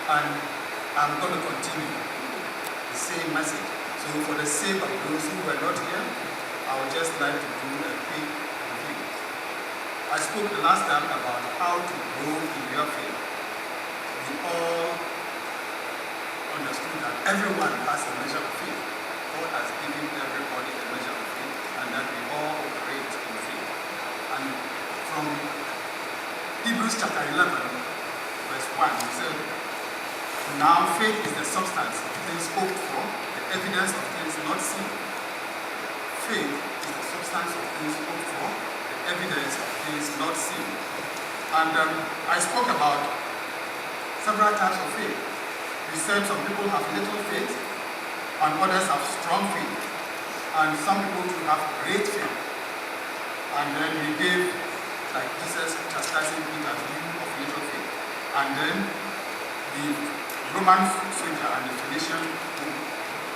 And I'm going to continue the same message. So for the sake of those who were not here, I would just like to do a quick review. I spoke the last time about how to grow in your faith. We all understood that everyone has a measure of faith. God has given everybody a measure of faith, and that we all operate in faith. And from Hebrews chapter 11, verse 1, we said, now faith is the substance of things hoped for, the evidence of things not seen. Faith is the substance of things hoped for, the evidence of things not seen. And I spoke about several types of faith. We said some people have little faith, and others have strong faith, and some people have great faith. And then we gave, like Jesus chastising Peter's view of little faith. And then the Roman soldier and the Phoenician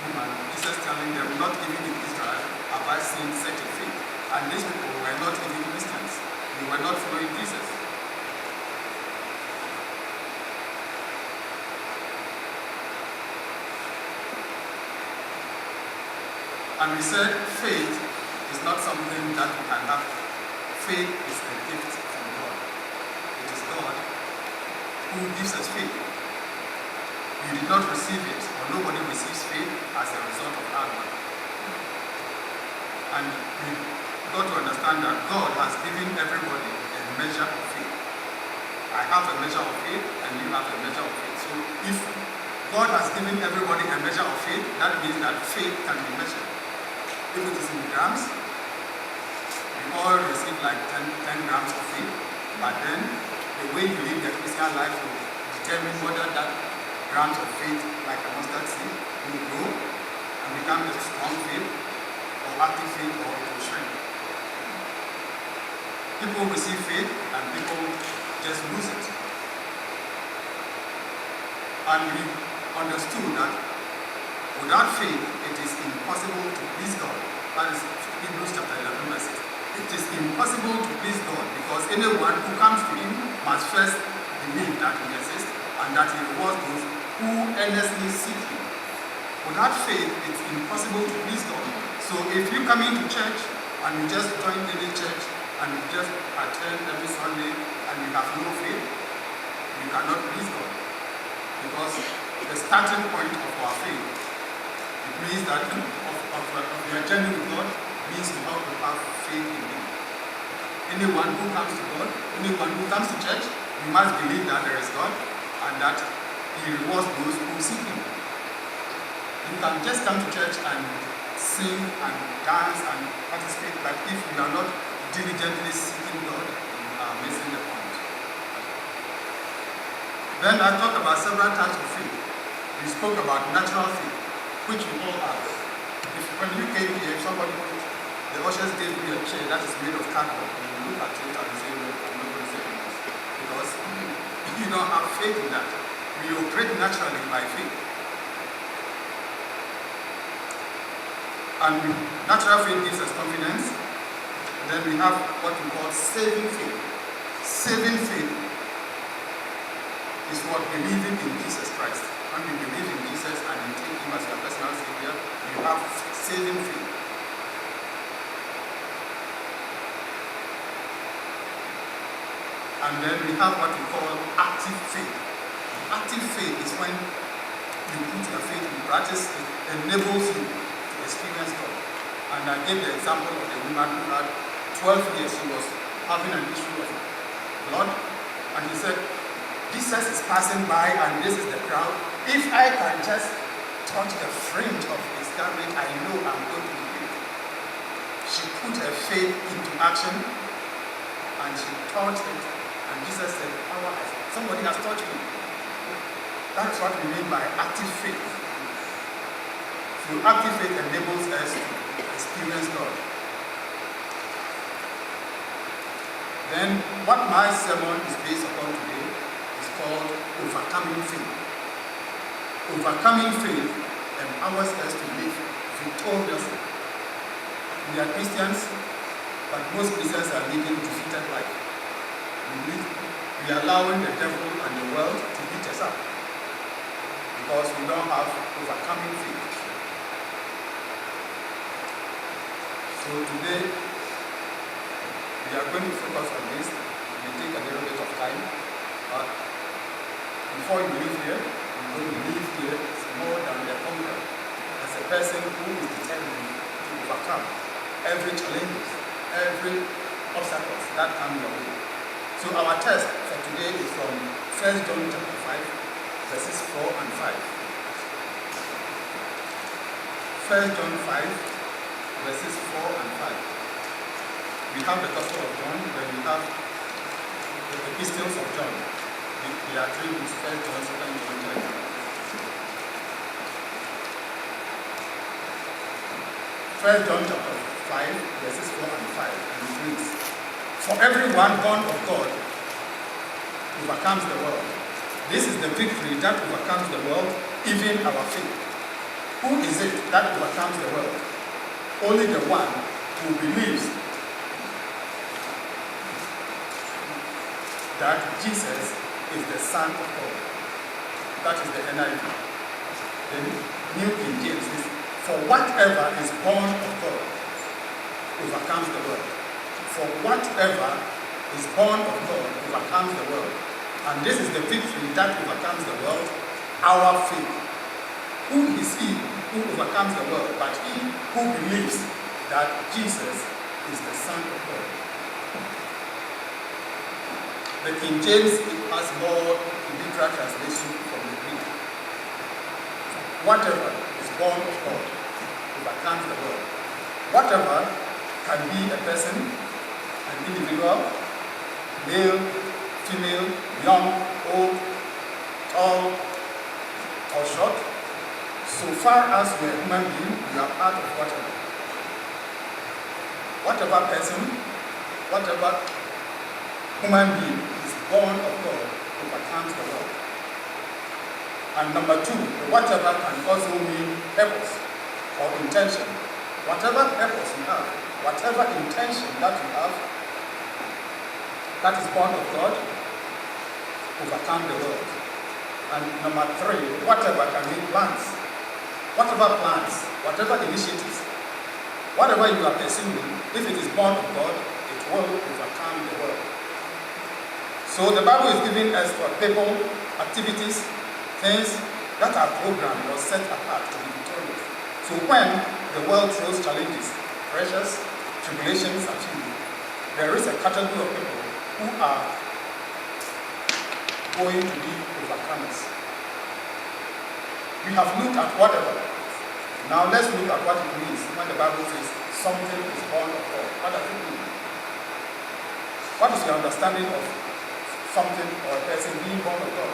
woman, Jesus telling them, not even in Israel have I seen such a faith. And these people were not even Christians. They were not following Jesus. And we said faith is not something that we can have. Faith is a gift from God. It is God who gives us faith. You did not receive it, or nobody receives faith as a result of hard work. And we've got to understand that God has given everybody a measure of faith. I have a measure of faith, and you have a measure of faith. So if God has given everybody a measure of faith, that means that faith can be measured. If it is in grams, we all receive like 10 grams of faith, but then the way you live the Christian life will determine whether that grams of faith, like a mustard seed, will grow and become a strong faith, or active faith, or it will shrink. People receive faith and people just lose it. And we understood that without faith, it is impossible to please God. That is Hebrews chapter 11, verse 6. It is impossible to please God because anyone who comes to Him must first believe that He exists and that He rewards those who earnestly seek Him. Without faith, it's impossible to please God. So if you come into church and you just join any church and you just attend every Sunday and you have no faith, you cannot please God. Because the starting point of our faith, it means that of your journey with God means you have to have faith in Him. Anyone who comes to God, anyone who comes to church, you must believe that there is God and that He rewards those who seek Him. You can just come to church and sing and dance and participate, but if you are not diligently seeking God, you are missing the point. Then I talked about several types of faith. We spoke about natural faith, which we all have. When you came here, somebody, the ushers gave you a chair that is made of cardboard, and you look at it and you say, no, I'm not going to say this. Because you don't have faith in that. We operate naturally by faith. And natural faith gives us confidence. And then we have what we call saving faith. Saving faith is what believing in Jesus Christ. When you believe in Jesus and you take Him as your personal Savior, you have saving faith. And then we have what we call active faith. Active faith is when you put your faith in practice, it enables you to experience God. And I gave the example of the woman who had 12 years, she was having an issue of blood, and he said, Jesus is passing by and this is the crowd. If I can just touch the fringe of his garment, I know I'm going to be healed. She put her faith into action and she touched it. And Jesus said, somebody has touched me. That's what we mean by active faith. So active faith enables us to experience God. Then what my sermon is based upon today is called overcoming faith. Overcoming faith empowers us to live victoriously. We are Christians, but most Christians are living defeated life. We are allowing the devil and the world to beat us up. because we don't have overcoming faith. So today, we are going to focus on this. It may take a little bit of time, but before you leave here, you're going to leave here more than a conqueror, as a person who is determined to overcome every challenge, every obstacle that comes your way. So our text for today is from 1 John chapter 5, verses 4 and 5. 1 John 5, verses 4 and 5. We have the Gospel of John, then we have the Epistles of John. They are three books: 1 John, 2 John, 3 John. 1 John chapter 5, verses 4 and 5, and it reads, "For everyone born of God overcomes the world. This is the victory that overcomes the world, even our faith. Who is it that overcomes the world? Only the one who believes that Jesus is the Son of God." That is the NIV. The New King James is, "For whatever is born of God overcomes the world." For whatever is born of God overcomes the world. And this is the victory that overcomes the world, our faith. Who is he who overcomes the world but he who believes that Jesus is the Son of God? The King James has more literal translation from the Greek. Whatever is born of God overcomes the world. Whatever can be a person, an individual, male, female, young, old, tall, or short. So far as we are human beings, we are part of whatever. Whatever person, whatever human being is born of God overcomes the world. And number two, the whatever can also mean purpose or intention. Whatever purpose you have, whatever intention that you have, that is born of God, overcome the world. And number three, whatever can mean plans. Whatever plans, whatever initiatives, whatever you are pursuing, if it is born of God, it will overcome the world. So the Bible is giving us for people, activities, things that are programmed or set apart to be victorious. So when the world throws challenges, pressures, tribulations at you, there is a category of people who are going to be overcomers. We have looked at whatever. Now let's look at what it means when the Bible says something is born of God. What does it mean? What is your understanding of something or a person being born of God?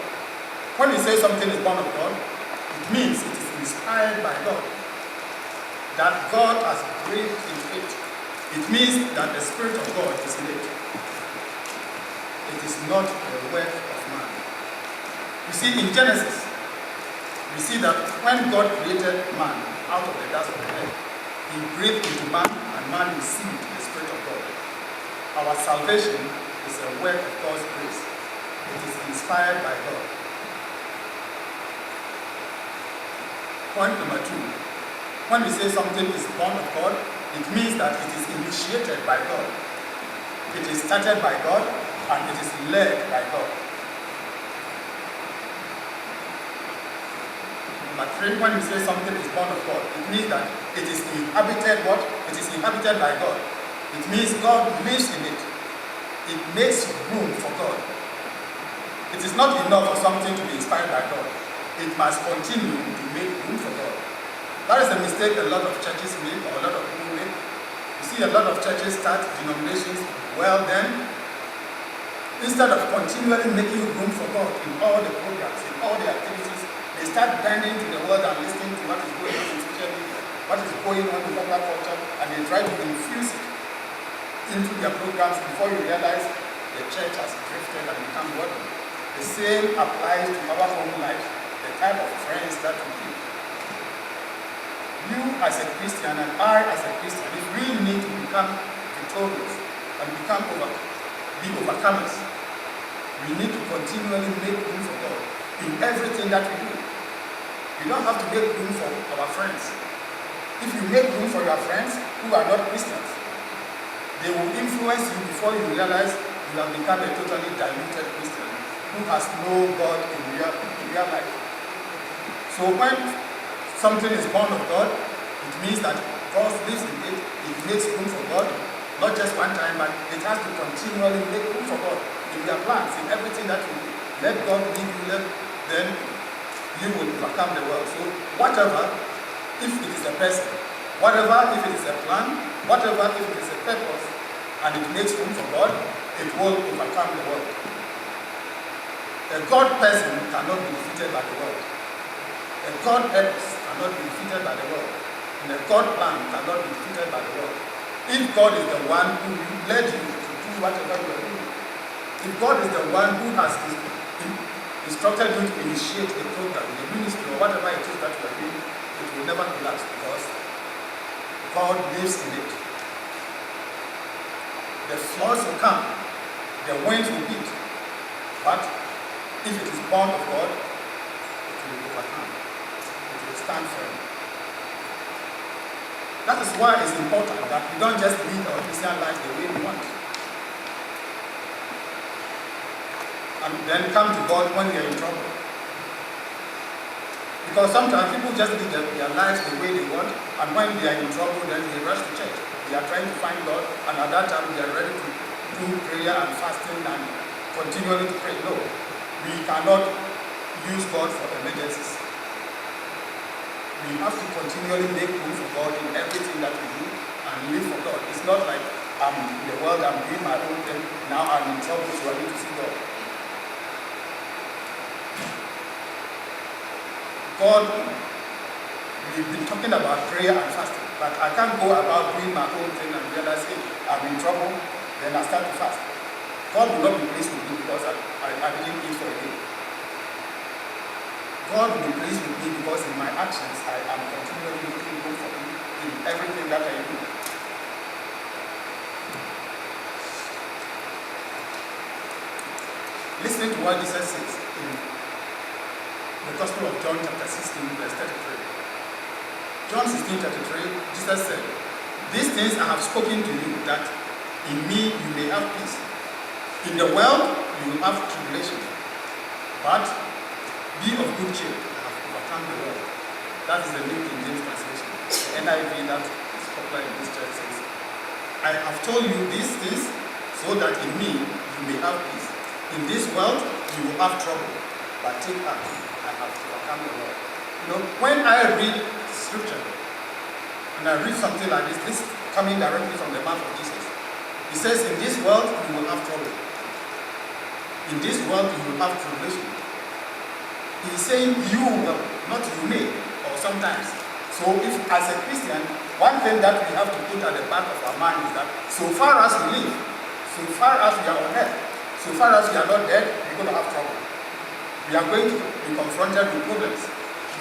When we say something is born of God, it means it is inspired by God. That God has breathed into it. It means that the Spirit of God is in it. It is not the work of man. You see, in Genesis, we see that when God created man out of the dust of the earth, he breathed into man and man received the Spirit of God. Our salvation is a work of God's grace. It is inspired by God. Point number two, when we say something is born of God, it means that it is initiated by God. It is started by God and it is led by God. Number three, when we say something is born of God, it means that it is inhabited what? It is inhabited by God. It means God lives in it. It makes room for God. It is not enough for something to be inspired by God. It must continue to make room for God. That is the mistake a lot of churches make, or a lot of people make. You see a lot of churches start denominations, well then, instead of continually making room for God in all the programs, in all the activities, they start bending to the world and listening to what is going on in social media, what is going on in popular culture, and they try to infuse it into their programs before you realize the church has drifted and become worldly. The same applies to our home life, the type of friends that we keep. You as a Christian and I as a Christian, if we need to become victorious and be overcomers, we need to continually make room for God in everything that we do. We don't have to make room for our friends. If you make room for your friends who are not Christians, they will influence you before you realize you have become a totally diluted Christian who has no God in real life. So when something is born of God, it means that God lives in it. It makes room for God, not just one time, but it has to continually make room for God in your plans, in everything that you do. Let God lead you, then you will overcome the world. So whatever, if it is a person, whatever, if it is a plan, whatever, if it is a purpose, and it makes room for God, it will overcome the world. A God person cannot be defeated by the world. A God purpose cannot be defeated by the world. And a God plan cannot be defeated by the world. If God is the one who led you to do whatever you are doing, if God is the one who has instructed you to initiate the program, the ministry, or whatever it is that you are doing, it will never collapse because God lives in it. The floods will come, the winds will beat, but if it is born of God, it will overcome. It will stand firm. That is why it's important that we don't just live our Christian life the way we want. And then come to God when we are in trouble. Because sometimes people just live their lives the way they want, and when they are in trouble, then they rush to church. They are trying to find God, and at that time they are ready to do prayer and fasting and continually to pray. No, we cannot use God for emergencies. We have to continually make room for God in everything that we do and live for God. It's not like I'm in the world, I'm doing my own thing, now I'm in trouble, so I need to see God. God, we've been talking about prayer and fasting, but I can't go about doing my own thing and realize, hey, I'm in trouble, then I start to fast. God will not be pleased with me because I didn't eat for a day. God will be pleased with me because in my actions, I am continually looking good for Him in everything that I do. Listening to what Jesus says in the Gospel of John chapter 16, verse 33. John 16:33, Jesus said, "These things I have spoken to you, that in me you may have peace. In the world you will have tribulation, but be of good cheer, I have overcome the world." That is the New King James translation. The NIV that is popular in this church says, "I have told you these things so that in me you may have peace. In this world you will have trouble, but take heart, I have overcome the world." You know, when I read scripture, and I read something like this coming directly from the mouth of Jesus, He says, in this world you will have trouble. In this world you will have tribulation. He's saying you will, not you may, or sometimes. So if as a Christian, one thing that we have to put at the back of our mind is that so far as we live, so far as we are on earth, so far as we are not dead, we're going to have trouble. We are going to be confronted with problems.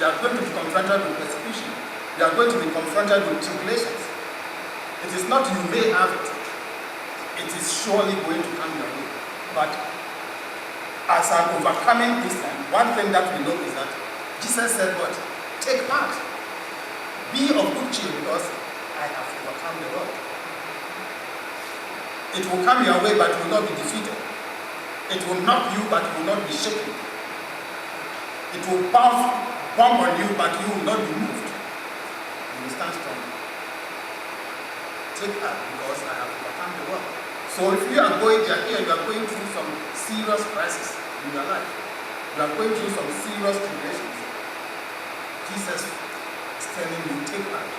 We are going to be confronted with persecution. We are going to be confronted with tribulations. It is not you may have it. It is surely going to come your way. But as an overcoming Christian, one thing that we know is that Jesus said what? Take heart. Be of good cheer because I have overcome the world. It will come your way but will not be defeated. It will knock you but will not be shaken. It will bomb on you but you will not be moved. You will stand strong. Take heart because I have overcome the world. So if you are going here, you are going through some serious crisis in your life. You are going through some serious tribulations. Jesus is telling you, take heart.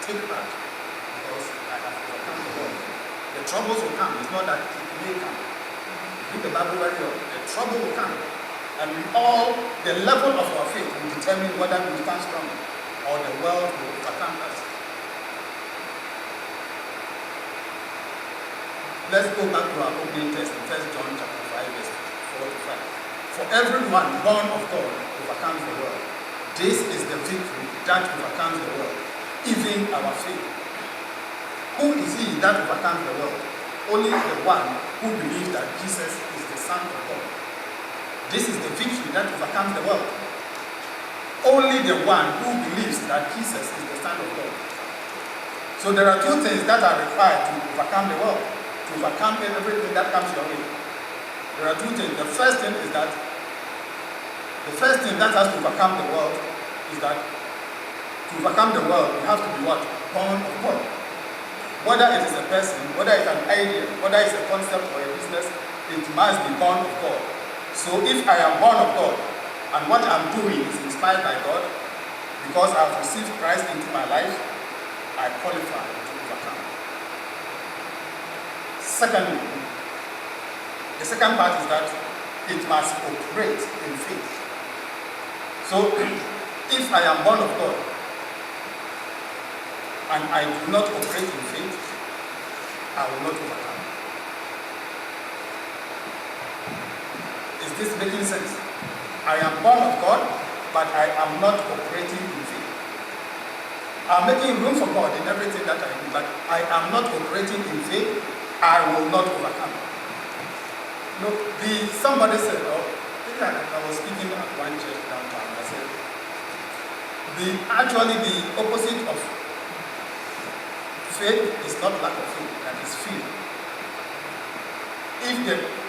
Take heart because I have overcome the world. The troubles will come. It's not that it may come. Read the Bible very well. The trouble will come. And the level of our faith will determine whether we stand strong or the world will overcome us. Let's go back to our opening text in 1 John chapter 5, verse 4 to 5. For everyone born of God overcomes the world. This is the victory that overcomes the world, even our faith. Who is he that overcomes the world? Only the one who believes that Jesus is the Son of God. This is the victory that overcomes the world. only the one who believes that Jesus is the Son of God. So there are two things that are required to overcome the world, to overcome everything that comes your way. There are two things. The first thing that has to overcome the world is that to overcome the world, you have to be what? Born of God. Whether it is a person, whether it's an idea, whether it's a concept or a business, it must be born of God. So if I am born of God, and what I'm doing is inspired by God, because I've received Christ into my life, I qualify to overcome. Secondly, the second part is that it must operate in faith. So if I am born of God, and I do not operate in faith, I will not overcome. Is this making sense? I am born of God, but I am not operating in faith. I'm making room for God in everything that I do, but I am not operating in faith. I will not overcome. Look, somebody said, I was speaking at one church downtown. I said, actually the opposite of faith is not lack of faith, that is fear.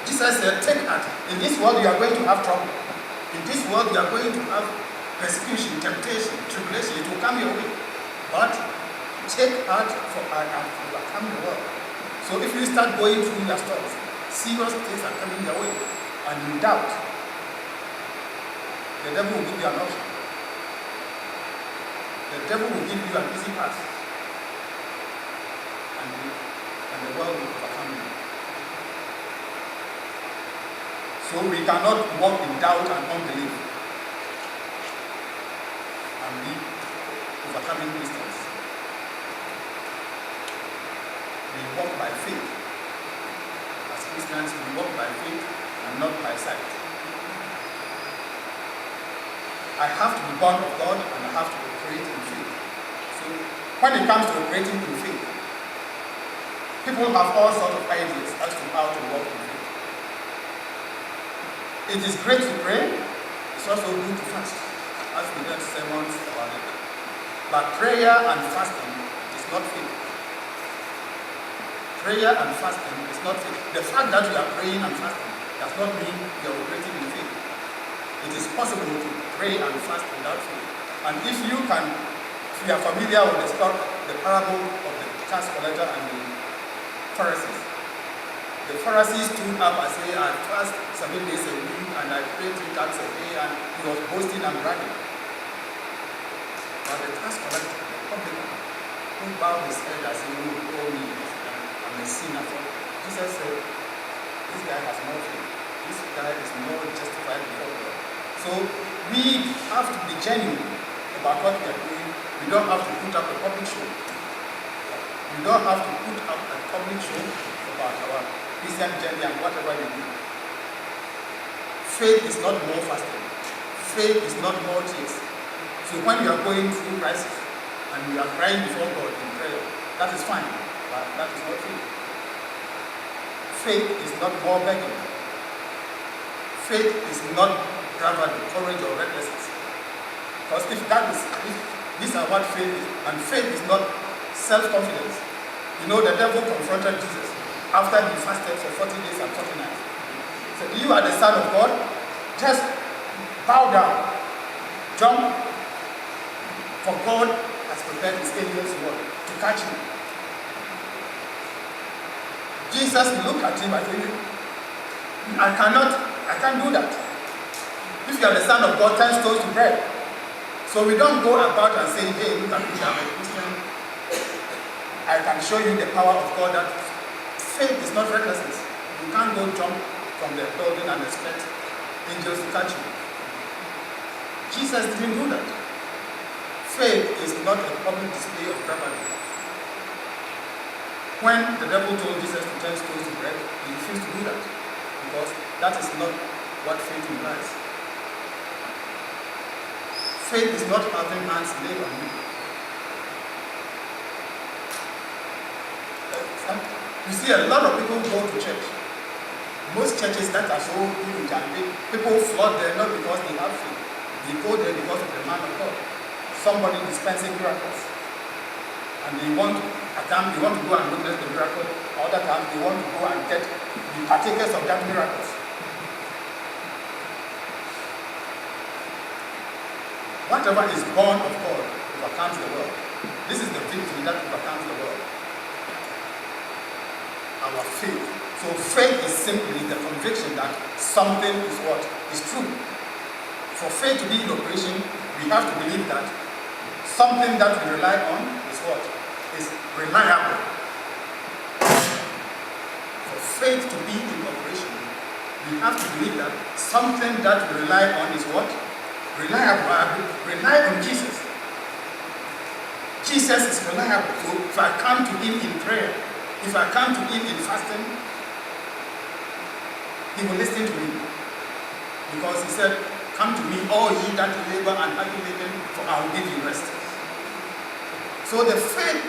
Jesus said, take heart. In this world you are going to have trouble. In this world you are going to have persecution, temptation, tribulation. It will come your way. But take heart, for I have overcome the world. So if you start going through your storms, serious things are coming your way, and you doubt, the devil will give you an option. The devil will give you an easy path. And the world will overcome you. So we cannot walk in doubt and unbelief and be overcoming Christians. We walk by faith. As Christians, we walk by faith and not by sight. I have to be born of God and I have to operate in faith. So when it comes to operating in faith, people have all sorts of ideas as to how to walk in faith. It is great to pray. It's also good to fast, as we learned sermons about it. But prayer and fasting is not faith. Prayer and fasting is not faith. The fact that you are praying and fasting does not mean you are operating in faith. It is possible to pray and fast without faith. And if you are familiar with the parable of the tax collector and the Pharisees. The Pharisees stood up and said, I fast 7 days a week and I pray 3 times a day, and he was boasting and bragging. But the tax collector, the publican, who bowed his head and said, oh me, I'm a sinner. Jesus said, this guy has more faith. This guy is more justified before God. So we have to be genuine about what we are doing. We don't have to put up a public show. We don't have to put up a public show about our Christian journey and whatever we do. Faith is not more fasting. Faith is not more tears. So when you are going through crisis and you are crying before God in prayer, that is fine, but that is not faith. Faith is not more begging. Faith is not bravado, courage, or recklessness. Because if these are what faith is, and faith is not self-confidence. You know, the devil confronted Jesus after he fasted for 40 days and 40 nights. He said, you are the Son of God, just bow down, jump, for God has prepared his angels to catch you. Jesus looked at him and said, I can't do that. If you are the Son of God, turn stones to bread. So we don't go about and say, hey, look at me, I'm a Christian. I can show you the power of God. That faith is not recklessness. You can't go jump from the building and expect angels to catch you. Jesus didn't do that. Faith is not a public display of gravity. When the devil told Jesus to turn stones to bread, he refused to do that, because that is not what faith implies. Faith is not having hands laid on you. You see, a lot of people go to church. Most churches that are so huge and big, people flood there not because they have faith. They go there because of the man of God. Somebody dispensing miracles. And they want to, at times they want to go and witness the miracle, other times they want to go and get the partakers of that miracles. Whatever is born of God overcomes the world. This is the victory that overcomes the world. Our faith. So faith is simply the conviction that something is what is true. For faith to be in operation, we have to believe that something that we rely on is what? Is reliable. For faith to be in operation, we have to believe that something that we rely on is what? Reliable. Rely on Jesus. Jesus is reliable. So if I come to him in prayer, if I come to him in fasting, he will listen to me. Because he said, come to me, all ye that labor and heavy laden, for I will give you rest. So the faith,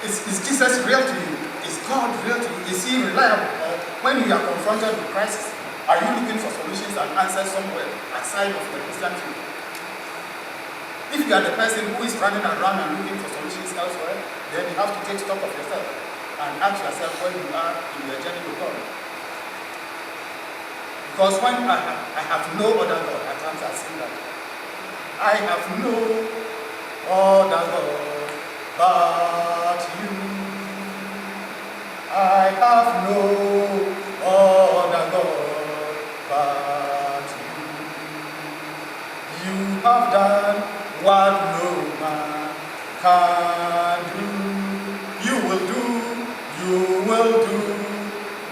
is Jesus real to you? Is God real to you? Is he reliable? Or when you are confronted with crisis, are you looking for solutions and answers somewhere outside of the Christian faith? If you are the person who is running around and looking for solutions elsewhere, then you have to take stock of yourself and ask yourself where you are in your journey with God. Because when I have no other God, at times I've seen that. I have no other God but you. I have no other God but you. You have done what no man can do. You will do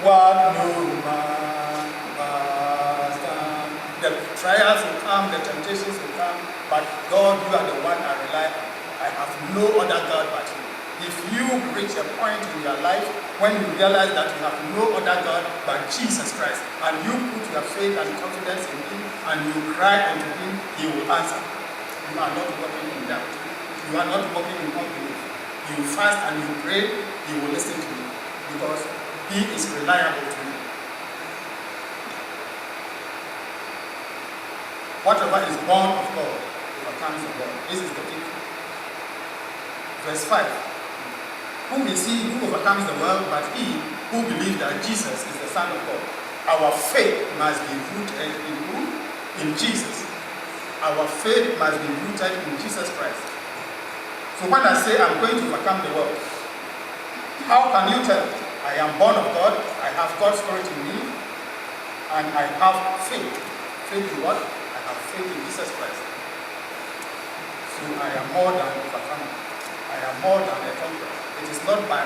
what no man has done. The trials will come, the temptations will come, but God, you are the one I rely on. I have no other God but you. If you reach a point in your life when you realize that you have no other God but Jesus Christ, and you put your faith and confidence in him, and you cry unto him, he will answer. You are not walking in doubt. You are not walking in unbelief. You fast and you pray, he will listen to you, because he is reliable to you. Whatever is born of God overcomes the world. This is the victory. Verse 5. Who is he who overcomes the world but he who believes that Jesus is the Son of God? Our faith must be rooted in who? In Jesus. Our faith must be rooted in Jesus Christ. So when I say I'm going to overcome the world, how can you tell? I am born of God, I have God's Spirit in me, and I have faith. Faith in what? I have faith in Jesus Christ. So I am more than overcomer. I am more than a conqueror. It is not by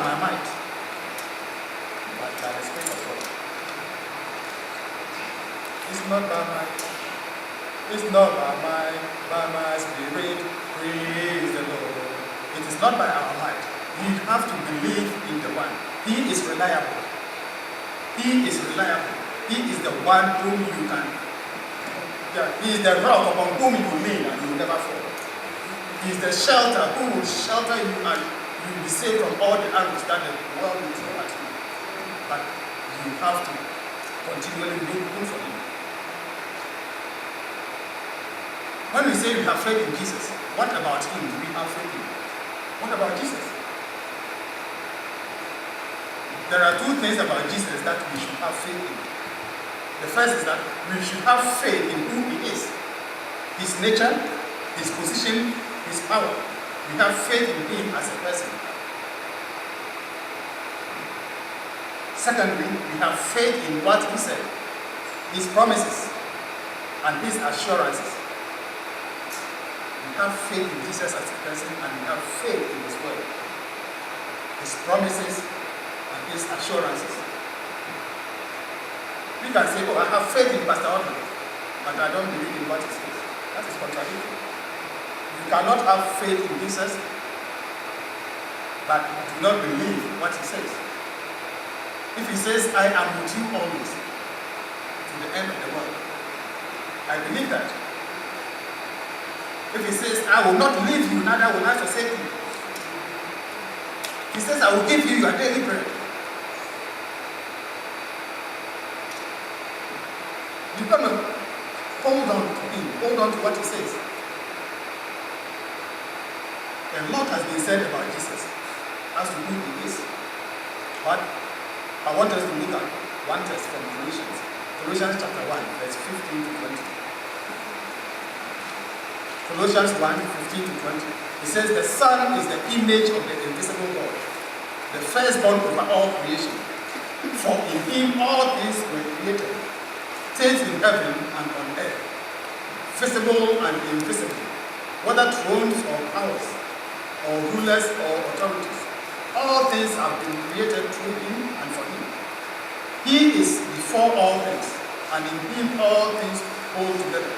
my might, but by the Spirit of God. It's not by might. It's not by my spirit. Praise the Lord. It is not by our might. We have to believe in the one. He is reliable. He is reliable. He is the one whom you can. He is the rock upon whom you lean and you will never fall. He is the shelter who will shelter you and you will be saved from all the arrows that the world will throw at you. But you have to continually look for him. When we say we have faith in Jesus, what about him? We have faith in him. What about Jesus? There are two things about Jesus that we should have faith in. The first is that we should have faith in who he is. His nature, his position, his power. We have faith in him as a person. Secondly, we have faith in what he said, his promises, and his assurances. We have faith in Jesus as a person, and we have faith in his word, his promises, and his assurances. We can say, oh, I have faith in Pastor Audrey, but I don't believe in what he says. That is contradictory. You cannot have faith in Jesus, but do not believe what he says. If he says, I am with you always, to the end of the world, I believe that. If he says, I will not leave you, neither will I forsake you. He says, I will give you your daily bread. Hold on to him. Hold on to what he says. A lot has been said about Jesus as to who he is. But I want us to look at one text from Colossians. Colossians chapter 1, verse 15 to 20. Colossians 1, 15 to 20. It says, the Son is the image of the invisible God, the firstborn over all creation. For in him all things were created, things in heaven and on earth, visible and invisible, whether thrones or powers, or rulers or authorities. All things have been created through him and for him. He is before all things, and in him all things hold together.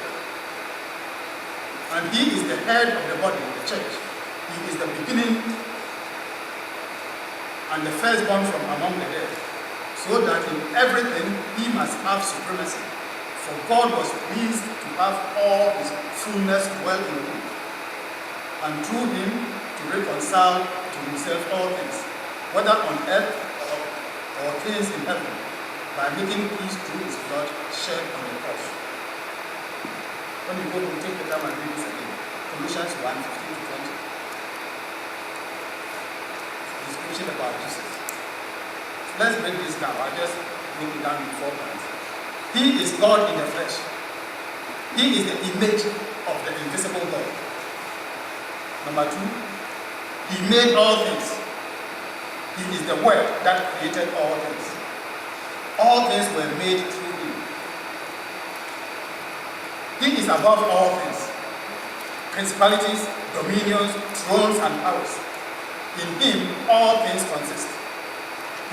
And he is the head of the body, the church. He is the beginning and the firstborn from among the dead, so that in everything he must have supremacy. For God was pleased to have all his fullness dwell in him, and through him to reconcile to himself all things, whether on earth or things in heaven, by making peace through his blood shed on the cross. When you go to take the time and read this again, Colossians 1, 15 to 20. Description about Jesus. Let's break this down. I'll just break it down in 4 points. He is God in the flesh. He is the image of the invisible God. Number 2, he made all things. He is the Word that created all things. All things were made through him. He is above all things. Principalities, dominions, thrones, and powers. In him all things consist.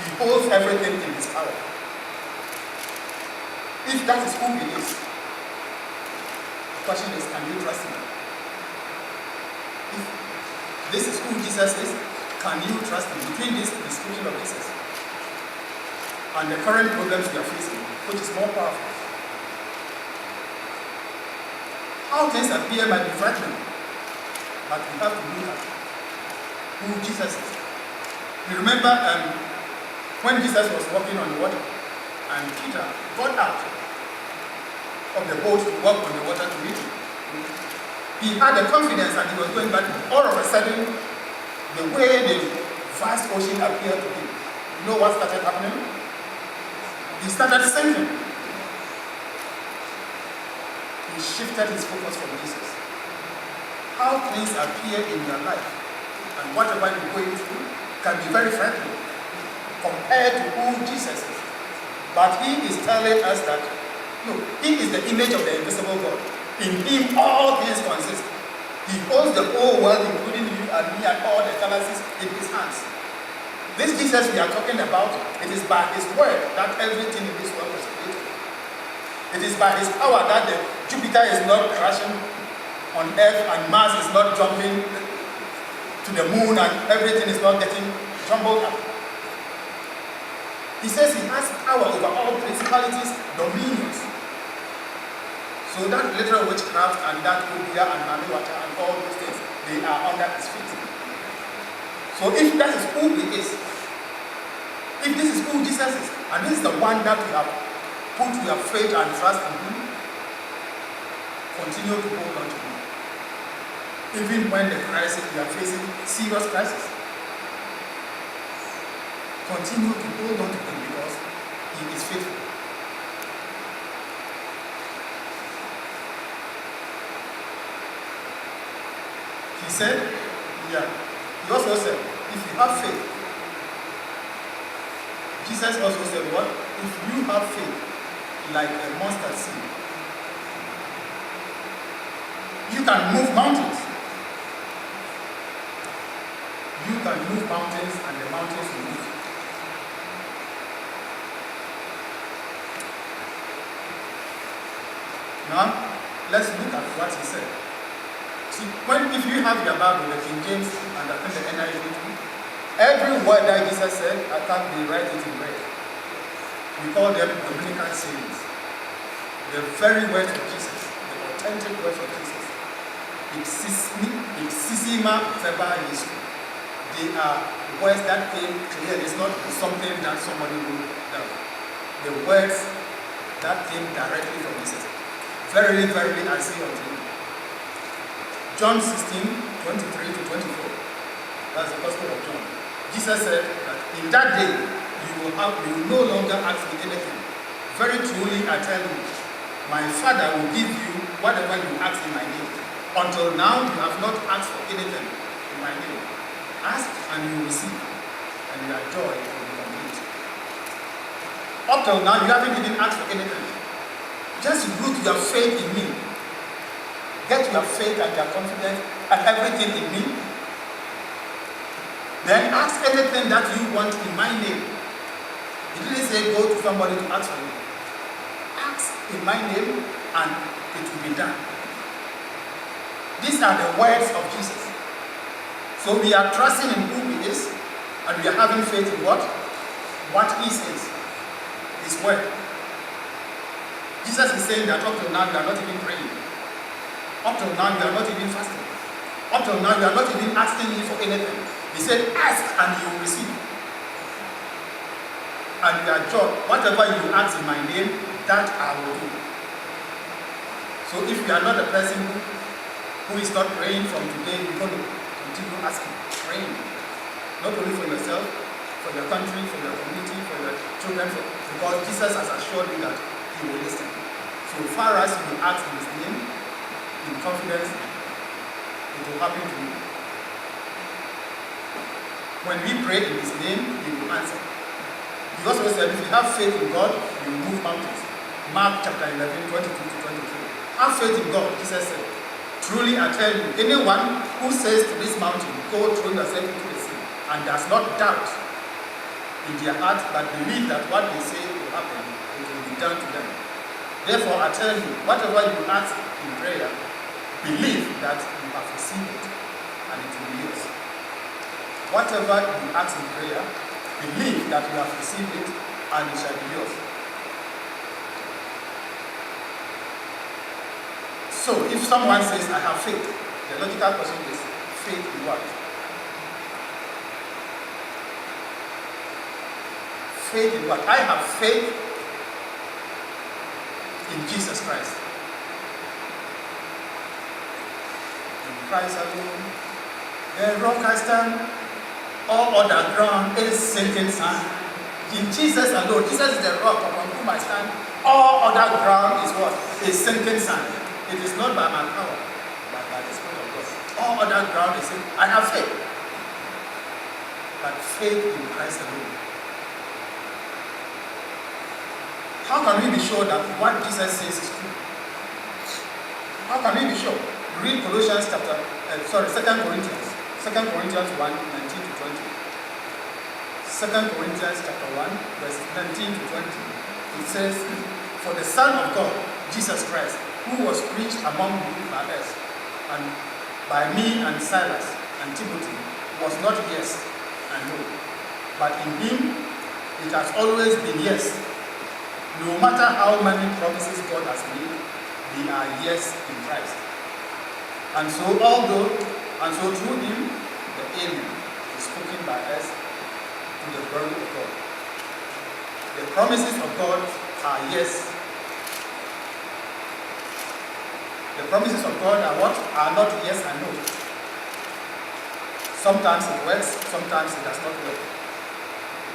He holds everything in his power. If that is who he is, the question is, can you trust him? If this is who Jesus is, can you trust him? Between this description of Jesus and the current problems we are facing, which is more powerful. How things appear might be frightening, but we have to look at who Jesus is. You remember when Jesus was walking on the water, and Peter got out of the boat to walk on the water to meet him. He had the confidence and he was going, but all of a sudden, the way the vast ocean appeared to him, you know what started happening? He started sinking. He shifted his focus from Jesus. How things appear in your life and whatever you're going through can be very frightening compared to who Jesus is. But he is telling us that, look, he is the image of the invisible God. In him all things consist. He holds the whole world, including you and me and all the galaxies, in his hands. This Jesus we are talking about, it is by his word that everything in this world was created. It is by his power that the Jupiter is not crashing on earth and Mars is not jumping to the moon and everything is not getting jumbled up. He says he has power over all principalities, dominions. So that literal witchcraft and that Obia and Maniwata and all those things, they are under his feet. So if that is who he is, if this is who Jesus is, and this is the one that we have put your faith and trust in him, continue to hold on to him. Even when the crisis, we are facing serious crisis, continue to hold on to him because he is faithful. He said, he also said, if you have faith, Jesus also said what? If you have faith like a mustard seed, you can move mountains. You can move mountains and the mountains will move. Now, let's look at what he said. See, if you have your Bible, the King James, and I think the NIV, every word that Jesus said, I can't rewrite it in red. We call them Dominican sayings. The very words of Jesus, the authentic words of Jesus. Ipsissima verba Jesu. They are words that came clear. It's not something that somebody wrote down. The words that came directly from Jesus. Verily, verily, I say unto you. John 16:23 to 24. That's the Gospel of John. Jesus said that in that day you will no longer ask me anything. Very truly I tell you, my Father will give you whatever you ask in my name. Until now you have not asked for anything in my name. Ask and you will receive, and your joy will be complete. Up till now you haven't even asked for anything. Just root your faith in me. Get your faith and your confidence and everything in me. Then ask anything that you want in my name. It didn't say go to somebody to ask for you. Ask in my name and it will be done. These are the words of Jesus. So we are trusting in who he is, and we are having faith in what? What he says. His word. Jesus is saying that up till now you are not even praying. Up till now you are not even fasting. Up till now you are not even asking me for anything. He said, ask and you will receive. And your joy, whatever you ask in my name, that I will do. So if you are not a person who is not praying from today, you're going to continue asking, praying. Not only for yourself, for your country, for your community, for your children, because Jesus has assured you that he will listen. So far as you ask in his name, in confidence, it will happen to you. When we pray in his name, he will answer. He also said, if you have faith in God, you will move mountains. Mark chapter 11, 22 to 23. Have faith in God, Jesus said. Truly I tell you, anyone who says to this mountain, go throw yourself into the sea, and does not doubt in their heart, but believe that what they say will happen, it will be done to them. Therefore I tell you, whatever you ask in prayer, believe that you have received it, and it will be yours. Whatever you ask in prayer, believe that you have received it, and it shall be yours. So, if someone says, I have faith, the logical question is, faith in what? Faith in what? I have faith in Jesus Christ. In Christ alone, the rock I stand, all other ground is sinking sand. In Jesus alone, Jesus is the rock upon whom I stand. All other ground is what? Is sinking sand. It is not by my power, but by the Spirit of God. All other ground is sinking. I have faith. But faith in Christ alone. How can we be sure that what Jesus says is true? How can we be sure? Read Colossians 2 Corinthians. 2 Corinthians 1, 19 to 20. 2 Corinthians chapter 1, verse 19 to 20. It says, for the Son of God, Jesus Christ, who was preached among you by us, and by me and Silas and Timothy, was not yes and no, but in him it has always been yes. No matter how many promises God has made, they are yes in Christ. And so through him, the amen is spoken by us to the glory of God. The promises of God are yes. The promises of God are what? Are not yes and no. Sometimes it works, sometimes it does not work.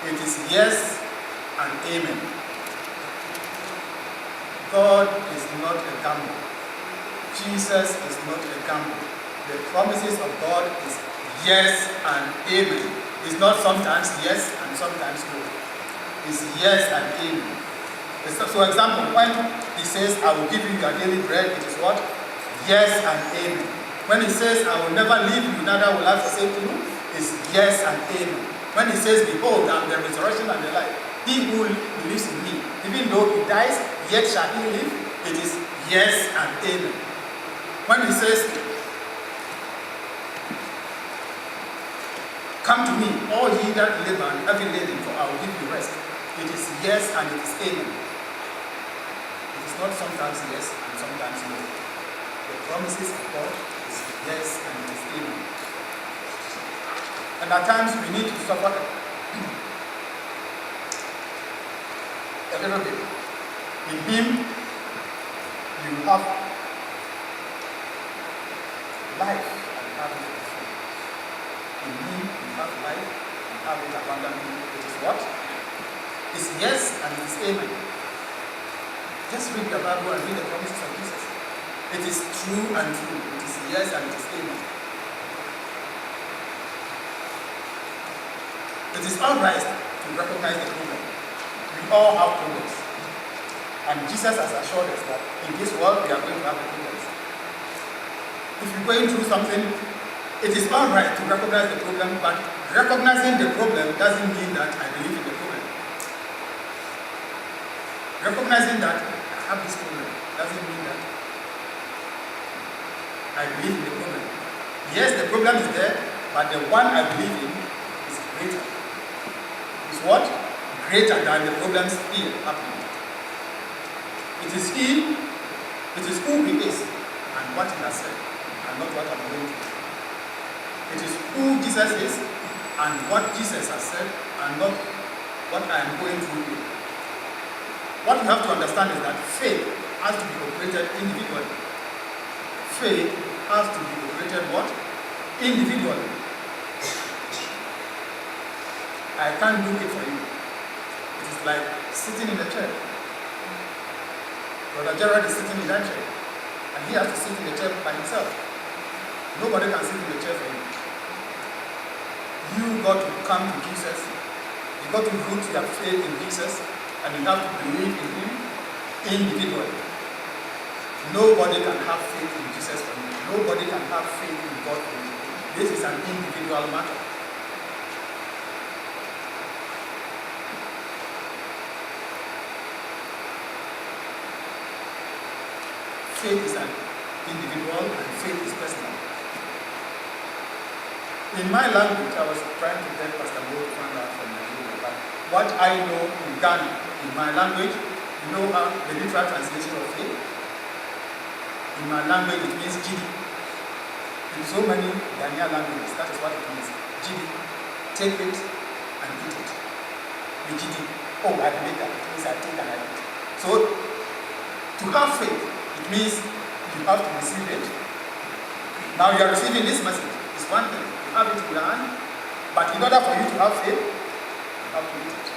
It is yes and amen. God is not a gamble. Jesus is not a gamble. The promises of God is yes and amen. It's not sometimes yes and sometimes no. It's yes and amen. So, for example, when he says, I will give you your daily bread, it is what? Yes and amen. When he says, I will never leave you, neither will I forsake you, it's yes and amen. When he says, behold, I am the resurrection and the life, he who believes in me, even though he dies, yet shall he live, it is yes and amen. When he says, come to me, all ye that labor and heavy laden, for I will give you rest, it is yes and it is amen. It is not sometimes yes and sometimes no. The promises of God is yes and it is amen. And at times we need to suffer a little bit. In him you have life and have it fully. In me, you have life and have it abundantly. It is what? It's yes and it is amen. Just read the Bible and read the promises of Jesus. It is true and true. It is yes and it is amen. It is alright to recognize the problem. We all have problems. And Jesus has assured us that in this world we are going to have problems. If you're going through something, it is alright to recognize the problem, but recognizing the problem doesn't mean that I believe in the problem. Recognizing that I have this problem doesn't mean that I believe in the problem. Yes, the problem is there, but the one I believe in is greater. Is what? Greater than the problems here happening. It is He, it is who He is, and what He has said, and not what I'm going through. It is who Jesus is, and what Jesus has said, and not what I am going through here. What you have to understand is that faith has to be operated individually. Faith has to be operated what? Individually. I can't do it for you. It is like sitting in a chair. Brother Gerard is sitting in that chair, and he has to sit in the chair by himself. Nobody can sit in the chair for him. You got to come to Jesus. You got to root your faith in Jesus, and you have to believe in Him individually. Nobody can have faith in Jesus for you. Nobody can have faith in God for you. This is an individual matter. Faith is an individual and faith is personal. In my language, I was trying to get Pastor Mo to find out from Nigeria, but what I know in Ghana, in my language, you know the literal translation of faith? In my language, it means Jidi. In so many Ghanaian languages, that is what it means. Jidi. Take it and eat it. The Jidi. Oh, I believe that. It means I take and I eat. So, to have faith, it means you have to receive it. Now you are receiving this message. It's one thing. You have it in your hand. But in order for you to have faith, you have to eat it.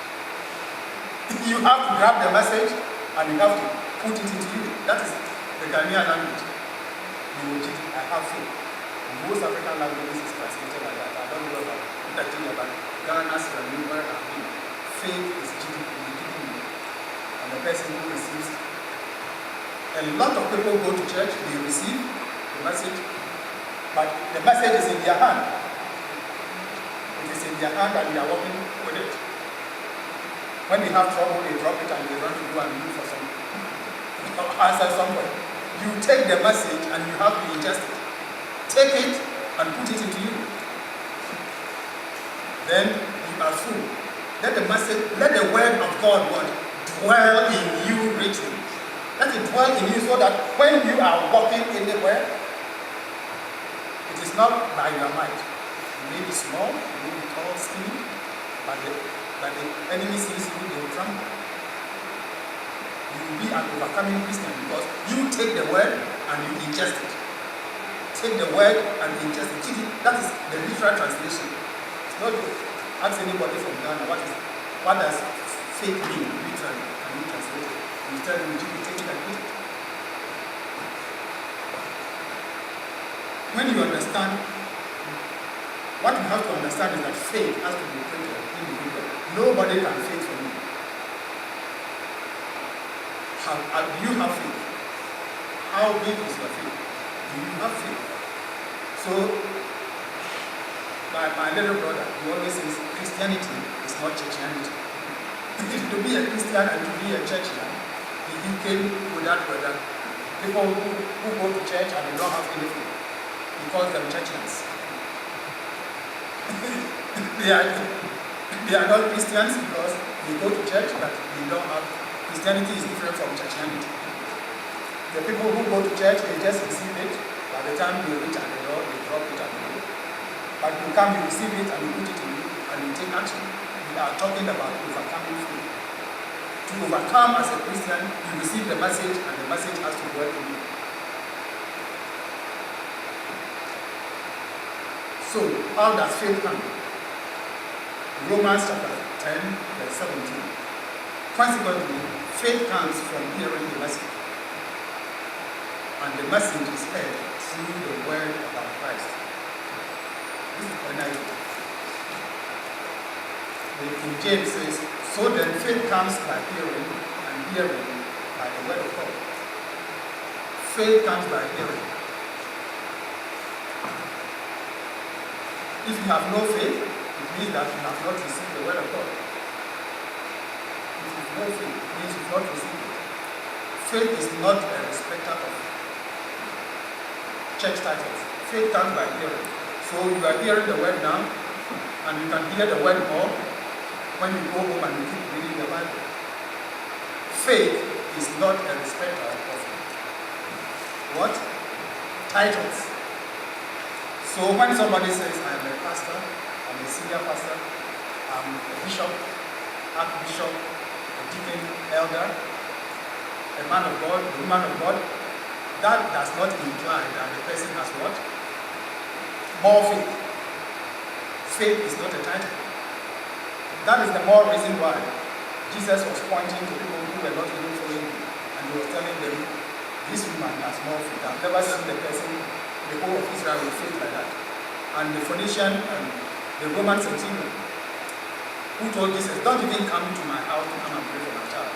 You have to grab the message and you have to put it into you. That is the Ghanaian language. I have faith. In most African languages is translated like that. I don't know about Nigeria, but Ghana's where I've been. Faith is GDP. And the person who receives. A lot of people go to church, they receive the message, but the message is in their hand. It is in their hand and they are working with it. When they have trouble, they drop it and they run to go and look for some answer somewhere. You take the message and you have to ingest it. Take it and put it into you. Then you are full. Let the message, let the word of God dwell in you richly. Let it dwell in you so that when you are walking anywhere, it is not by your might. You may be small, you may be tall, skinny, but the enemy sees you, they will tremble. You will be an overcoming Christian because you take the word and you ingest it. Take the word and ingest it. That is the literal translation. It's not good. Ask anybody from Ghana, what does faith mean literally? Can you translate it? You tell them, you take it and eat it. When you understand, what you have to understand is that faith has to be operated individually. Nobody can faith for you. Do you have faith? How big is your faith? Do you have faith? So, my little brother, he always says, Christianity is not churchianity. To be a Christian and to be a churchian, he came with that word. People who go to church and they don't have anything, he calls them churchians. they are not Christians because they go to church but they don't have. Christianity is different from churchianity. The people who go to church, they just receive it. By the time they reach at the door, they drop it and go. But you come, you receive it and you put it in you and you take action. We are talking about overcoming faith. To overcome as a Christian, you receive the message and the message has to work in So, how does faith come? Romans chapter 10, verse 17. Consequently, faith comes from hearing the message, and the message is heard through the word about Christ. This is NIV. The King James says, so then faith comes by hearing, and hearing by the word of God. Faith comes by hearing. If you have no faith, it means that you have not received the word of God. If you have no faith, it means you have not received it. Faith is not a respecter of church titles. Faith comes by hearing. So you are hearing the word now, and you can hear the word more when you go home and you keep reading the Bible. Faith is not a respecter of what? Titles. So when somebody says, I am a pastor, I'm a senior pastor, I'm a bishop, archbishop, a deacon, elder, a man of God, a woman of God, that does not imply that the person has what? More faith. Faith is not a title. That is the more reason why Jesus was pointing to people who were not even following him, and he was telling them, this woman has more faith. I've never seen the person, the whole of Israel with faith like that. And the Phoenician and the Roman centurion who told Jesus, don't even come to my house to come and pray for my child.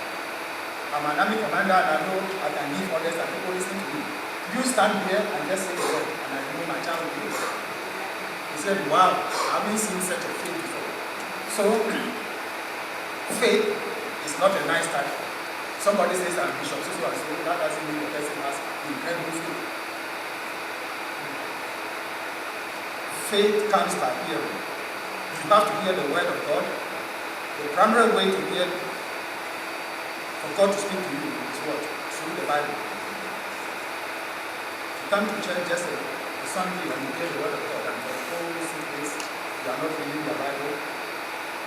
I'm an army commander and I know I can give orders and people listen to me. You stand here and just say the word and I know my child will do it. He said, wow, I haven't seen such a faith before. So, faith is not a nice title. Somebody says I'm bishop, so that doesn't mean the person has incredible faith. Faith comes by hearing. You have to hear the word of God. The primary way to hear, for God to speak to you, is what? Through the Bible. You come to church just a Sunday and you hear the word of God, and for the whole 6 days you are not reading the Bible,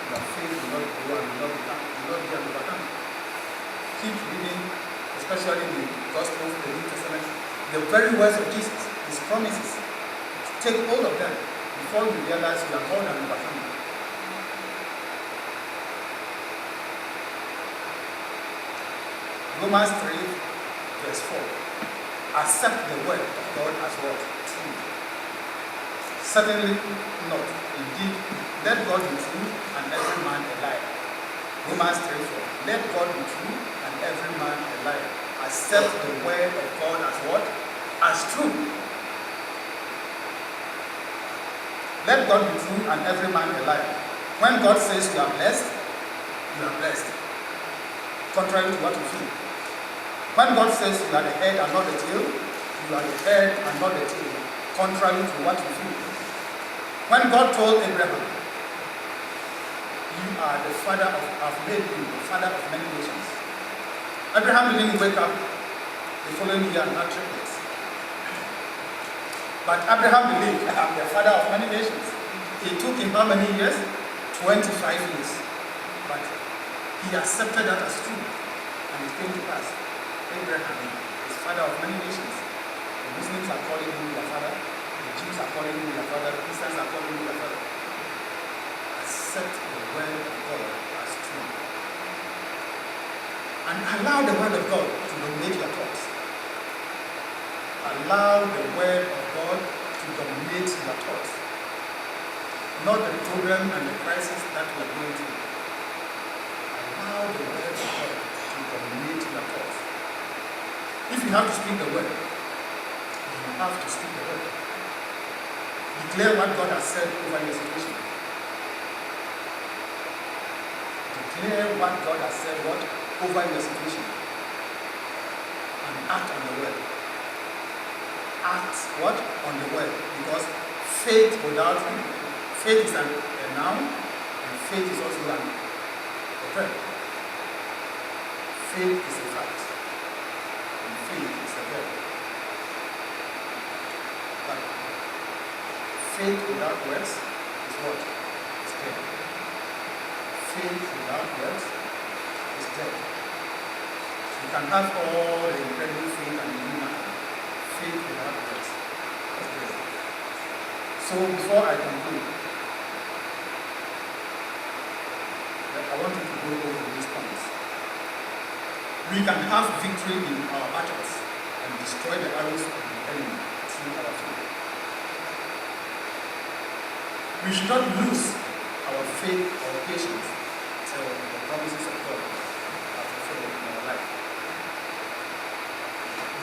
your faith will not grow and will not be overcome. Keep reading, especially the Gospels, the New Testament, the very words of Jesus, his promises. Take hold of them before you realize you are more than overcome. Romans 3, verse 4. Accept the word of God as what? True. Certainly not. Indeed, let God be true and every man a liar. Romans 3, 4. Let God be true and every man a liar. Accept the word of God as what? As true. Let God be true and every man a liar. When God says you are blessed, you are blessed. Contrary to what you feel. When God says you are the head and not the tail, you are the head and not the tail, contrary to what you feel. When God told Abraham, you are the father of, I've made you the father of many nations. Abraham didn't wake up the following year and had triplets. But Abraham believed, I am the father of many nations. It took him how many years? 25 years. But he accepted that as true. And it came to pass. Abraham is father of many nations. The Muslims are calling him their father. The Jews are calling him their father. The Christians are calling him their father. Accept the word of God as true. And allow the word of God to dominate your thoughts. Allow the word of God to dominate your thoughts. Not the problem and the crisis that we are going through. Allow the word of God to dominate your thoughts. If you have to speak the word, you have to speak the word. Declare what God has said over your situation. Declare what God has said over your situation. And act on the word. Act what? On the word. Because faith is a noun, and faith is also a verb. Faith is a fact. And faith is a verb. But faith without works is what? It's dead. Faith without works is dead. You can have all the incredible faith and the human faith without works is dead. So before I conclude, I want you to go over these points. We can have victory in our battles and destroy the arrows of the enemy through our faith. We should not lose our faith or patience till the promises of God are fulfilled in our life.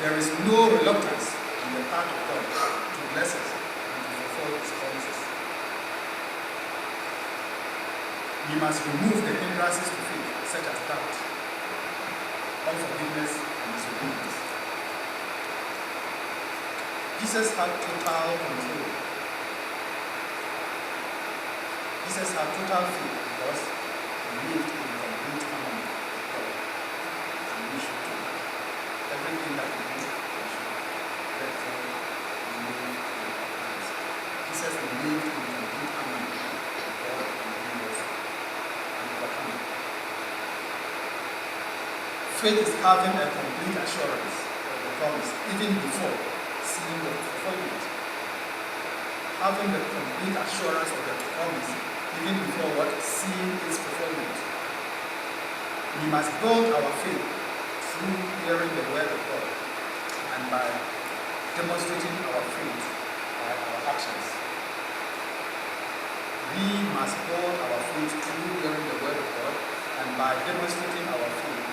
There is no reluctance on the part of God to bless us and to fulfill His promises. We must remove the hindrances to faith, such as doubt, unforgiveness, and disobedience. Jesus had total control. Jesus had total faith because he lived in complete harmony with God. And we should do everything that we do, we should let God live in our hands. Jesus lived in complete harmony with God and he was an overcomer. Faith is having a complete assurance of the promise, even before seeing the fulfillment. Having the complete assurance of the promise, even before what? Seeing its fulfillment. We must build our faith through hearing the word of God and by demonstrating our faith by our actions. We must build our faith through hearing the word of God and by demonstrating our faith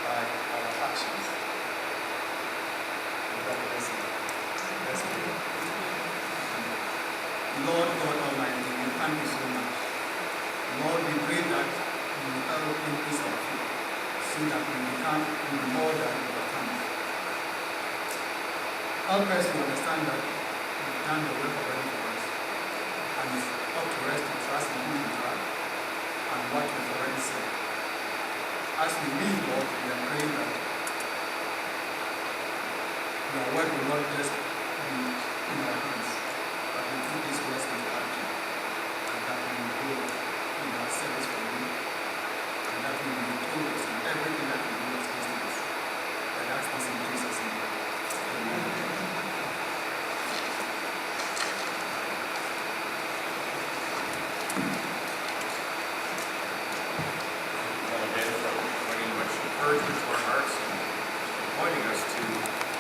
by our actions. God bless you. Let's pray. Lord God Almighty, we thank you so much. Lord, we pray that you will help increase our faith so that we become more than overcomers. Help us to understand that you've done the work already for us, and it's up to us to trust in who you are and what you've already said. As we leave, Lord, we are praying that your word will not just be in our hands, but we put these words into action, and that we will grow in our service for you, and that we will be victorious in everything that we do as Christians. And that's us in Jesus' name. Amen.